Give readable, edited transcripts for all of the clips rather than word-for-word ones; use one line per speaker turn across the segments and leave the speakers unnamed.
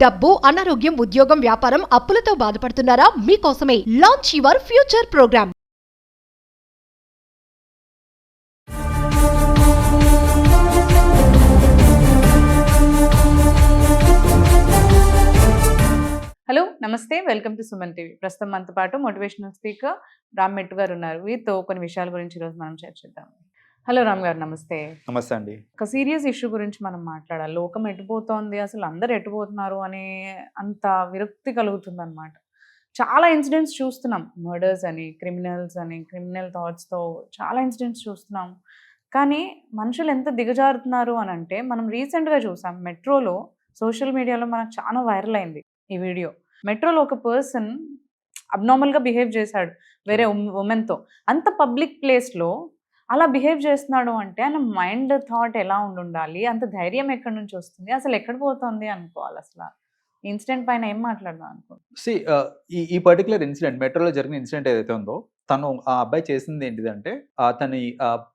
డబ్బు, అనారోగ్యం, ఉద్యోగం, వ్యాపారం, అప్పులతో బాధపడుతున్నారా? మీకోసమే launch your future programme.
Hello నమస్తే, వెల్కమ్ టు సుమన్ టీవీ. ప్రస్తుతం మనతో పాటు మోటివేషనల్ స్పీకర్ రామ్ మెట్టు గారు ఉన్నారు. వీరితో కొన్ని విషయాల గురించి ఈరోజు మనం చర్చిద్దాం. హలో రామ్ గారు, నమస్తే.
నమస్తే అండి.
ఒక సీరియస్ ఇష్యూ గురించి మనం మాట్లాడాలి. లోకం ఎటుపోతోంది, అసలు అందరు ఎటుపోతున్నారు అనే అంత విరక్తి కలుగుతుంది అనమాట. చాలా ఇన్సిడెంట్స్ చూస్తున్నాం, మర్డర్స్ అని, క్రిమినల్ థాట్స్తో చాలా ఇన్సిడెంట్స్ చూస్తున్నాం. కానీ మనుషులు ఎంత దిగజారుతున్నారు అని అంటే, మనం రీసెంట్గా చూసాం మెట్రోలో, సోషల్ మీడియాలో మనకు చాలా వైరల్ అయింది ఈ వీడియో. మెట్రోలో ఒక పర్సన్ అబ్నార్మల్గా బిహేవ్ చేశాడు వేరే ఉమెన్తో. అంత పబ్లిక్ ప్లేస్లో అలా బిహేవ్ చేస్తున్నాడు అంటే ఆయన మైండ్ థాట్ ఎలా ఉండాలి, అంత ధైర్యం ఎక్కడి నుంచి వస్తుంది, అసలు ఎక్కడ పోతుంది అనుకోవాలి. అసలు ఇన్సిడెంట్ పైన ఏం మాట్లాడదాం అనుకో.
ఈ పర్టికులర్ ఇన్సిడెంట్, మెట్రోలో జరిగిన ఇన్సిడెంట్ ఏదైతే ఉందో, తను ఆ అబ్బాయి చేసింది ఏంటిదంటే, అతని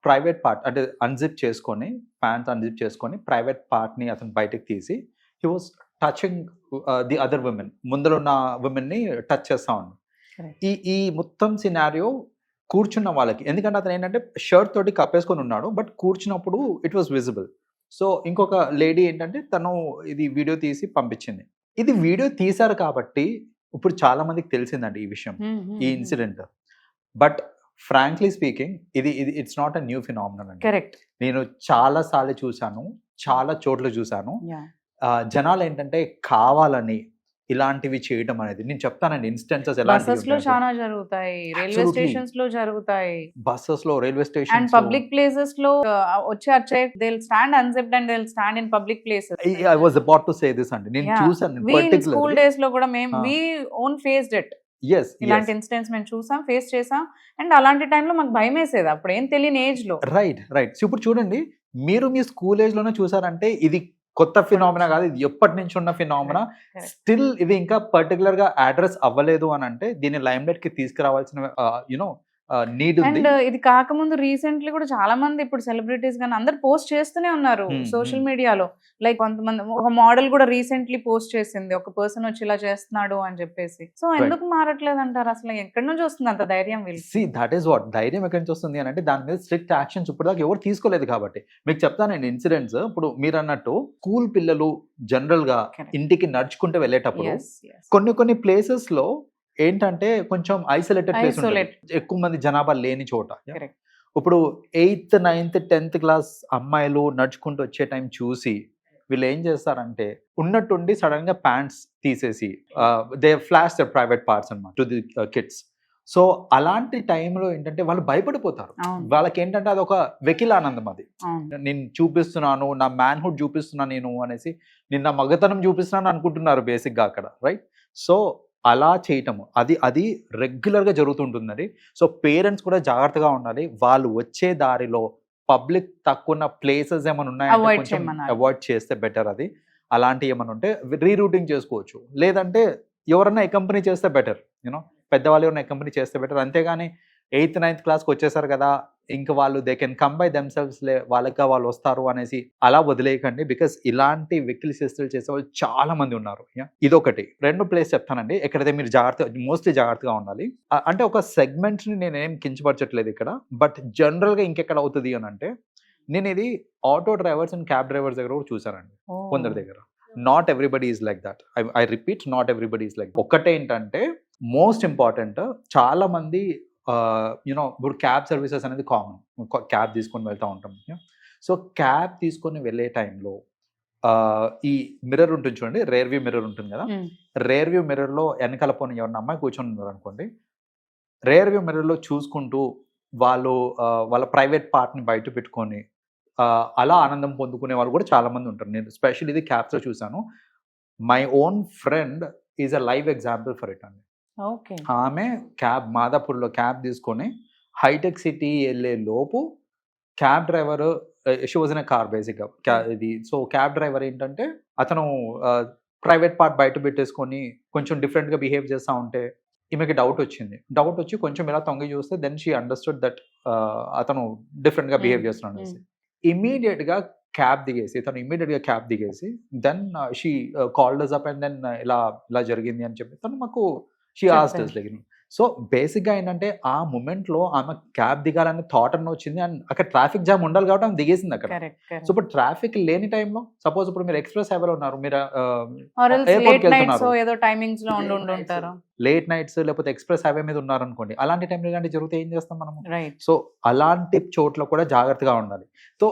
ప్రైవేట్ పార్ట్ అంటే అన్జిప్ చేసుకొని, ప్యాంట్ అన్జిప్ చేసుకొని ప్రైవేట్ పార్ట్ని అతను బయటకు తీసి he was touching the other women, ముందర ఉన్న విమెన్ని టచ్ చేస్తా ఉన్నాడు. ఈ మొత్తం సినారియో కూర్చున్న వాళ్ళకి, ఎందుకంటే అతను ఏంటంటే షర్ట్ తోటి కప్పేసుకొని ఉన్నాడు, బట్ కూర్చున్నప్పుడు ఇట్ వాస్ విజిబుల్. సో ఇంకొక లేడీ ఏంటంటే తను ఇది వీడియో తీసి పంపించింది. ఇది వీడియో తీశారు కాబట్టి ఇప్పుడు చాలా మందికి తెలిసిందండి ఈ విషయం, ఈ ఇన్సిడెంట్. బట్ ఫ్రాంక్లీ స్పీకింగ్, ఇది it's not a new phenomenon అండి.
కరెక్ట్.
నేను చాలా సార్లు చూశాను, చాలా చోట్ల చూశాను. జనాలు ఏంటంటే కావాలని ఇలాంటివి చేయడం అనేది, నేను చెప్తానండి ఇన్స్టెన్సెస్ ఎలా.
బస్సెస్ లో చాలా జరుగుతాయి, రైల్వే స్టేషన్స్ లో జరుగుతాయి,
బస్సెస్ లో, railway station
and public places లో వచ్చే they will stand unzipped and they will stand in public places.
I was about to say this అండి. నేను చూసాను పర్టిక్యులర్లీ
స్కూల్ డేస్ లో కూడా మేము వి ఓన్ ఫేస్డ్ ఇట్. ఇలాంటి ఇన్సిడెంట్స్ మేము చూసాం, ఫేస్ చేసాం. అండ్ అలాంటి టైంలో మాకు భయం వేసేది, అప్పుడు ఏం తెలియని ఏజ్ లో.
రైట్. సో ఇప్పుడు చూడండి, మీరు మీ స్కూల్ ఏజ్ లోనే చూసారంటే ఇది కొత్త ఫినామినా కాదు, ఇది ఎప్పటి నుంచి ఉన్న ఫినామినా. స్టిల్ ఇది ఇంకా పర్టికులర్ గా అడ్రస్ అవ్వలేదు అని అంటే దీన్ని లైమ్ లైట్ కి తీసుకురావాల్సిన నీడ్ ఉంది.
అండ్ ఇది కాకముందు రీసెంట్లీ కూడా చాలా మంది ఇప్పుడు సెలబ్రిటీస్ కానీ అందరు పోస్ట్ చేస్తూనే ఉన్నారు సోషల్ మీడియాలో. లైక్ కొంతమంది, ఒక మోడల్ కూడా రీసెంట్లీ పోస్ట్ చేసింది, ఒక పర్సన్ వచ్చి ఇలా చేస్తున్నాడు అని చెప్పేసి. సో ఎందుకు మారట్లేదు అంటారు? అసలు ఎక్కడి నుంచి వస్తుంది అంత ధైర్యం వీళ్ళు?
దట్ ఈస్ వాట్, ధైర్యం ఎక్కడి నుంచి వస్తుంది అని అంటే దాని మీద స్ట్రిక్ట్ యాక్షన్స్ ఇప్పుడు దాకా ఎవరు తీసుకోలేదు కాబట్టి. మీకు చెప్తానండి ఇన్సిడెంట్స్. ఇప్పుడు మీరు అన్నట్టు స్కూల్ పిల్లలు జనరల్ గా ఇంటికి నడుచుకుంటూ వెళ్ళేటప్పుడు కొన్ని ప్లేసెస్ లో ఏంటంటే కొంచెం ఐసోలేటెడ్ ప్లేస్ ఉంటుంది, ఎక్కువ మంది జనాభా లేని చోట. ఇప్పుడు 8th 9th 10th క్లాస్ అమ్మాయిలు నడుచుకుంటూ వచ్చే టైం చూసి వీళ్ళు ఏం చేస్తారంటే ఉన్నట్టుండి సడన్ గా ప్యాంట్స్ తీసేసి they flash the private parts అన్నమాట టు ది కిడ్స్. సో అలాంటి టైంలో ఏంటంటే వాళ్ళు భయపడిపోతారు. వాళ్ళకి ఏంటంటే అది ఒక వెకిల్ ఆనందం, అది నేను చూపిస్తున్నాను, నా మ్యాన్హుడ్ చూపిస్తున్నాను నేను అనేసి, నిన్న మగతనం చూపిస్తున్నాను అనుకుంటున్నారు బేసిక్ గా అక్కడ. రైట్. సో అలా చేయటము అది రెగ్యులర్గా జరుగుతుంటుందండి. సో పేరెంట్స్ కూడా జాగ్రత్తగా ఉండాలి. వాళ్ళు వచ్చే దారిలో పబ్లిక్ తక్కువ ఉన్న ప్లేసెస్ ఏమైనా ఉన్నాయంటే అవాయిడ్ చేస్తే బెటర్. అది అలాంటివి ఏమైనా ఉంటే రీరూటింగ్ చేసుకోవచ్చు, లేదంటే ఎవరన్నా అకంపెనీ చేస్తే బెటర్. పెద్దవాళ్ళు ఎవరైనా అకంపెనీ చేస్తే బెటర్. అంతేగాని 8th 9th క్లాస్కి వచ్చేసారు కదా, ఇంకా వాళ్ళు they can come by themselves, వాళ్ళగా వాళ్ళు వస్తారు అనేసి అలా వదిలేయకండి. బికాస్ ఇలాంటి వెకిల్ చేస్తులు చేసే వాళ్ళు చాలా మంది ఉన్నారు. ఇదొకటి. రెండో ప్లేస్ చెప్తానండి, ఎక్కడైతే మీరు మోస్ట్లీ జాగ్రత్తగా ఉండాలి. అంటే ఒక సెగ్మెంట్ ని నేనేం కించపరచట్లేదు ఇక్కడ, బట్ జనరల్ గా ఇంకెక్కడ అవుతుంది అని అంటే, నేను ఇది auto drivers and cab drivers దగ్గర కూడా చూసానండి కొందరి దగ్గర. Not everybody is like that. I repeat, not everybody is like. ఒకటేంటంటే మోస్ట్ ఇంపార్టెంట్, చాలా మంది ఇప్పుడు క్యాబ్ సర్వీసెస్ అనేది కామన్, క్యాబ్ తీసుకొని వెళ్తూ ఉంటాం. సో క్యాబ్ తీసుకొని వెళ్ళే టైంలో ఈ మిర్రర్ ఉంటుంది చూడండి, రేర్ వ్యూ మిర్రర్ ఉంటుంది కదా, రేర్ వ్యూ మిర్రర్లో వెనకాల పోనీ ఎవరిన అమ్మాయి కూర్చొని ఉన్నారు అనుకోండి, రేర్ వ్యూ మిర్రర్లో చూసుకుంటూ వాళ్ళు వాళ్ళ ప్రైవేట్ పార్ట్ని బయట పెట్టుకొని అలా ఆనందం పొందుకునే వాళ్ళు కూడా చాలా మంది ఉంటారు. నేను స్పెషల్ ఇది క్యాబ్స్లో చూసాను. My own friend is a live example for it అండి. ఆమె క్యాబ్ మాదాపూర్లో క్యాబ్ తీసుకొని హైటెక్ సిటీ వెళ్ళే లోపు cab driver, she was in a car బేసిక్గా ఇది. సో క్యాబ్ డ్రైవర్ ఏంటంటే అతను ప్రైవేట్ పార్ట్ బయట పెట్టేసుకొని కొంచెం డిఫరెంట్గా బిహేవ్ చేస్తూ ఉంటే ఈమెకి డౌట్ వచ్చి కొంచెం ఇలా తొంగి చూస్తే దెన్ షీ అండర్స్టూడ్ దట్ అతను డిఫరెంట్గా బిహేవ్ చేస్తున్నాడు అనేసి. ఇమీడియట్గా క్యాబ్ దిగేసి తను ఇమ్మీడియట్గా క్యాబ్ దిగేసి then she called us up and then ఇలా జరిగింది అని చెప్పి తను మాకు she asked us like. So బేసిక్గా ఏంటంటే ఆ మూమెంట్లో ఆమె క్యాబ్ దిగాలనే థాట్ అన్న వచ్చింది అండ్ అక్కడ ట్రాఫిక్ జామ్ ఉండాలి కాబట్టి ఆమె దిగేసింది అక్కడ. సో ఇప్పుడు ట్రాఫిక్ లేని టైంలో సపోజ్ ఇప్పుడు మీరు ఎక్స్ప్రెస్ హైవేలో ఉన్నారు, మీరు ఎయిర్పోర్ట్కి వెళ్తున్నారు, లేట్ నైట్స్ లేకపోతే ఎక్స్ప్రెస్ హైవే మీద ఉన్నారు అనుకోండి, అలాంటి టైంలో ఇలాంటి జరిగితే ఏం చేస్తాం మనము? సో అలాంటి చోట్ల కూడా జాగ్రత్తగా ఉండాలి. సో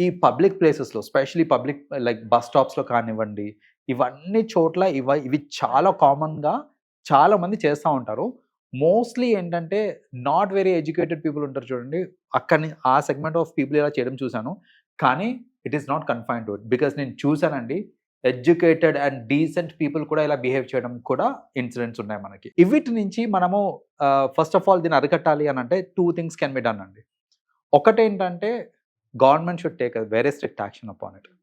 ఈ పబ్లిక్ ప్లేసెస్లో స్పెషలీ పబ్లిక్ లైక్ బస్ స్టాప్స్లో కానివ్వండి, ఇవన్నీ చోట్ల ఇవి చాలా కామన్గా చాలా మంది చేస్తూ ఉంటారు. మోస్ట్లీ ఏంటంటే నాట్ వెరీ ఎడ్యుకేటెడ్ పీపుల్ ఉంటారు చూడండి, అక్కడిని ఆ సెగ్మెంట్ ఆఫ్ పీపుల్ ఇలా చేయడం చూశాను. కానీ it is not confined to it, because నేను చూశానండి ఎడ్యుకేటెడ్ అండ్ డీసెంట్ పీపుల్ కూడా ఇలా బిహేవ్ చేయడం కూడా ఇన్సిడెంట్స్ ఉన్నాయి మనకి. వీటి నుంచి మనము ఫస్ట్ ఆఫ్ ఆల్ దీన్ని అరికట్టాలి అని అంటే 2 things కెన్ బి డన్ అండి. ఒకటేంటంటే government should take very strict action upon it.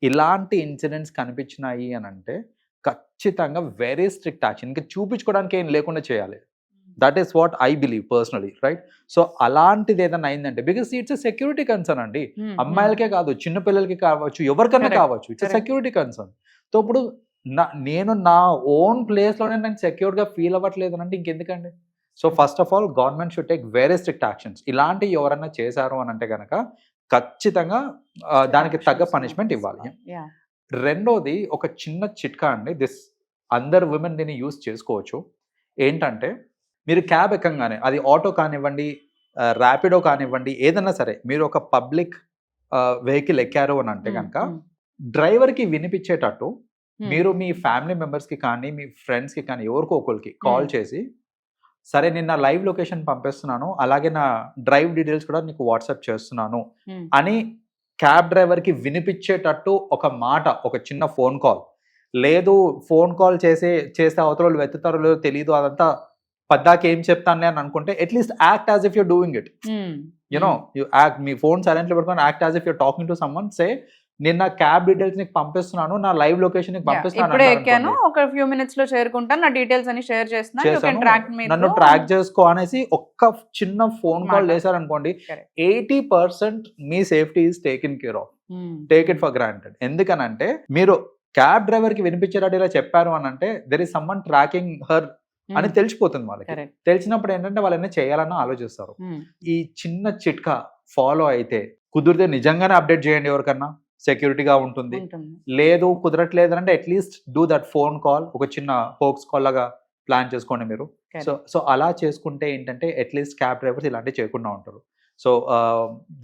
ఇలాంటి ఇన్సిడెంట్స్ కనిపించినాయి అని అంటే ఖచ్చితంగా వెరీ స్ట్రిక్ట్ యాక్షన్, ఇంకా చూపించుకోవడానికి ఏం లేకుండా చేయాలి. That is what I believe personally, right? So అలాంటిది ఏదైనా అయిందంటే, because it's a security concern అండి, అమ్మాయిలకే కాదు చిన్న పిల్లలకి కావచ్చు, ఎవరికైనా కావచ్చు, it's a security concern. So ఇప్పుడు నేను నా ఓన్ ప్లేస్లోనే నేను సెక్యూర్గా ఫీల్ అవ్వట్లేదు అంటే ఇంకెందుకండి? So first of all government should take very strict actions. ఇలాంటివి ఎవరన్నా చేశారు అని అంటే కనుక ఖచ్చితంగా దానికి తగ్గ పనిష్మెంట్ ఇవ్వాలి. రెండోది ఒక చిన్న చిట్కా అండి, అందరు విమెన్ దీన్ని యూజ్ చేసుకోవచ్చు. ఏంటంటే మీరు క్యాబ్ ఎక్కగానే, అది ఆటో కానివ్వండి, ర్యాపిడో కానివ్వండి, ఏదన్నా సరే మీరు ఒక పబ్లిక్ వెహికల్ ఎక్కారు అని అంటే కనుక డ్రైవర్కి వినిపించేటట్టు మీరు మీ ఫ్యామిలీ మెంబర్స్కి కానీ మీ ఫ్రెండ్స్కి కానీ ఎవరికో ఒకరికి కాల్ చేసి, సరే నేను నా లైవ్ లొకేషన్ పంపిస్తున్నాను, అలాగే నా డ్రైవ్ డీటెయిల్స్ కూడా నీకు వాట్సాప్ చేస్తున్నాను అని క్యాబ్ డ్రైవర్కి వినిపించేటట్టు ఒక మాట, ఒక చిన్న ఫోన్ కాల్, లేదు ఫోన్ కాల్ చేస్తే అవతల వెతుతారో లేదో తెలియదు, అదంతా పద్దాకి ఏం చెప్తానులే అని అనుకుంటే at least act as if you're doing it. You know you act, మీ ఫోన్ సైలెంట్లో పెట్టుకొని act as if you're talking to someone, say నేను నా క్యాబ్ డీటెయిల్స్ నీకు పంపిస్తున్నాను, నా లైవ్ లొకేషన్ నీకు పంపిస్తున్నాను,
ఇప్పుడే ఎక్కాను, ఒక ఫ్యూ మినిట్స్ లో చేరుకుంటాను, నా డీటెయిల్స్ అన్ని షేర్ చేస్తున్నాను,
నన్ను ట్రాక్ చేసుకో అనేసి ఒక్క చిన్న ఫోన్ కాల్ చేశారనుకోండి, 80% మీ safety is taken care of. Take it for granted. ఎందుకనంటే మీరు క్యాబ్ డ్రైవర్ కి వినిపించేటట్టు ఇలా చెప్పారు అని అంటే there is someone tracking her అని తెలిసిపోతుంది వాళ్ళకి. తెలిసినప్పుడు ఏంటంటే వాళ్ళని చేయాలని ఆలోచిస్తారు. ఈ చిన్న చిట్కా ఫాలో అయితే కుదిరితే నిజంగానే అప్డేట్ చేయండి, ఎవరికన్నా సెక్యూరిటీగా ఉంటుంది. లేదు కుదరట్లేదు అంటే at least do that phone call, ఒక చిన్న హోక్స్ కాల్ లాగా ప్లాన్ చేసుకోండి మీరు. సో అలా చేసుకుంటే ఏంటంటే అట్లీస్ట్ క్యాబ్ డ్రైవర్స్ ఇలాంటివి చేయకుండా ఉంటారు. So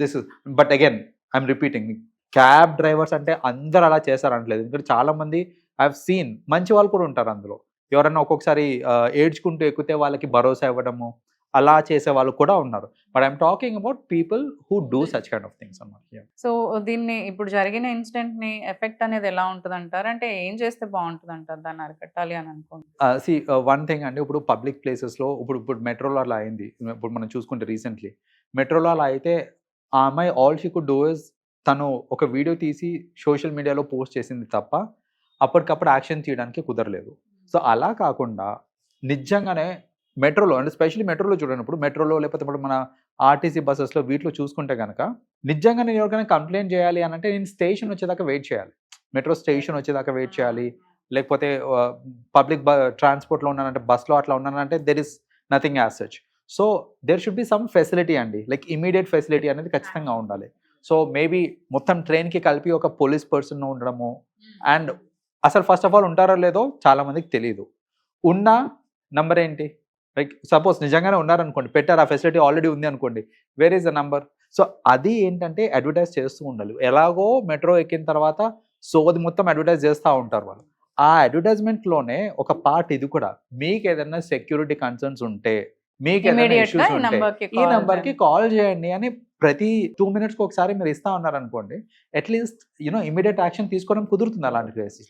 this is, but again I'm repeating, cab drivers అంటే అందరు అలా చేస్తారనట్లేదు. ఎందుకంటే చాలా మంది ఐ హావ్ సీన్ మంచి వాళ్ళు కూడా ఉంటారు అందులో. ఎవరన్నా ఒక్కొక్కసారి ఏడ్చుకుంటూ ఎక్కితే వాళ్ళకి భరోసా ఇవ్వడము, అలా చేసే వాళ్ళు కూడా ఉన్నారు. But I'm talking about people who do such kind of things అన్నమాట.
సో దీన్ని ఇప్పుడు జరిగిన ఇన్సిడెంట్ ని ఎఫెక్ట్ అనేది ఎలా ఉంటుంది అంటారు? అంటే ఏం చేస్తే బాగుంటుంది అంటారు దాన్ని అరికట్టాలి అని అనుకుంటున్నాను?
వన్ థింగ్ అండి, ఇప్పుడు పబ్లిక్ ప్లేసెస్లో ఇప్పుడు మెట్రోలో అలా అయింది. ఇప్పుడు మనం చూసుకుంటే రీసెంట్లీ మెట్రోలో అలా అయితే ఆ అమ్మాయి all she could do is తను ఒక వీడియో తీసి సోషల్ మీడియాలో పోస్ట్ చేసింది తప్ప అప్పటికప్పుడు యాక్షన్ తీయడానికి కుదరలేదు. సో అలా కాకుండా నిజంగానే మెట్రోలో అంటే స్పెషల్లీ మెట్రోలో చూడనప్పుడు మెట్రోలో లేకపోతే ఇప్పుడు మన ఆర్టీసీ బస్సెస్లో వీటిలో చూసుకుంటే కనుక నిజంగా నేను ఎవరికైనా కంప్లైంట్ చేయాలి అని అంటే నేను స్టేషన్ వచ్చేదాకా వెయిట్ చేయాలి, మెట్రో స్టేషన్ వచ్చేదాకా వెయిట్ చేయాలి. లేకపోతే పబ్లిక్ ట్రాన్స్పోర్ట్లో ఉన్నానంటే బస్లో అట్లా ఉన్నానంటే there is nothing as such. So there should be some facility అండి, లైక్ ఇమీడియట్ ఫెసిలిటీ అనేది ఖచ్చితంగా ఉండాలి. సో మేబీ మొత్తం ట్రైన్కి కలిపి ఒక పోలీస్ పర్సన్ ఉండడము, అండ్ అసలు ఫస్ట్ ఆఫ్ ఆల్ ఉంటారో లేదో చాలా మందికి తెలియదు. ఉన్న నంబర్ ఏంటి, లైక్ సపోజ్ నిజంగానే ఉన్నారనుకోండి, పెట్టారు ఆ ఫెసిలిటీ ఆల్రెడీ ఉంది అనుకోండి, where is the number? So అది ఏంటంటే అడ్వర్టైజ్ చేస్తూ ఉండాలి. ఎలాగో మెట్రో ఎక్కిన తర్వాత సోది మొత్తం అడ్వర్టైజ్ చేస్తూ ఉంటారు వాళ్ళు. ఆ అడ్వర్టైజ్మెంట్లోనే ఒక పార్ట్ ఇది కూడా, మీకు ఏదైనా సెక్యూరిటీ కన్సర్న్స్ ఉంటే, మీకు ఏదైనా ఇష్యూస్ ఉంటే ఈ నెంబర్కి కాల్ చేయండి అని ప్రతి 2 minutes ఒకసారి మీరు ఇస్తా ఉన్నారనుకోండి, అట్లీస్ట్ యూనో ఇమీడియట్ యాక్షన్ తీసుకోవడం కుదురుతుంది అలాంటి కేసెస్.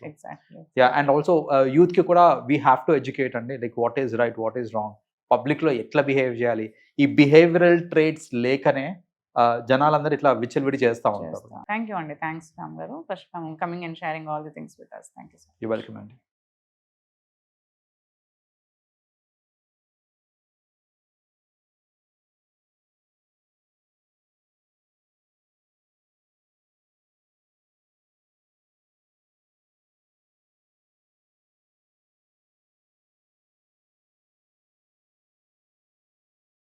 యా, అండ్ ఆల్సో యూత్కి కూడా వీ హ్యావ్ టు ఎడ్యుకేట్ అండి, like what is right, what is wrong, పబ్లిక్లో ఎట్లా బిహేవ్ చేయాలి. ఈ బిహేవియరల్ ట్రేట్స్ లేకనే జనాలందరూ ఇట్లా విచ్చలవిడి చేస్తూ ఉంటారు.
థ్యాంక్ యూ అండి, థ్యాంక్స్ రామ్ గారు for coming and sharing all the things with us. Thank you.
You welcome అండి.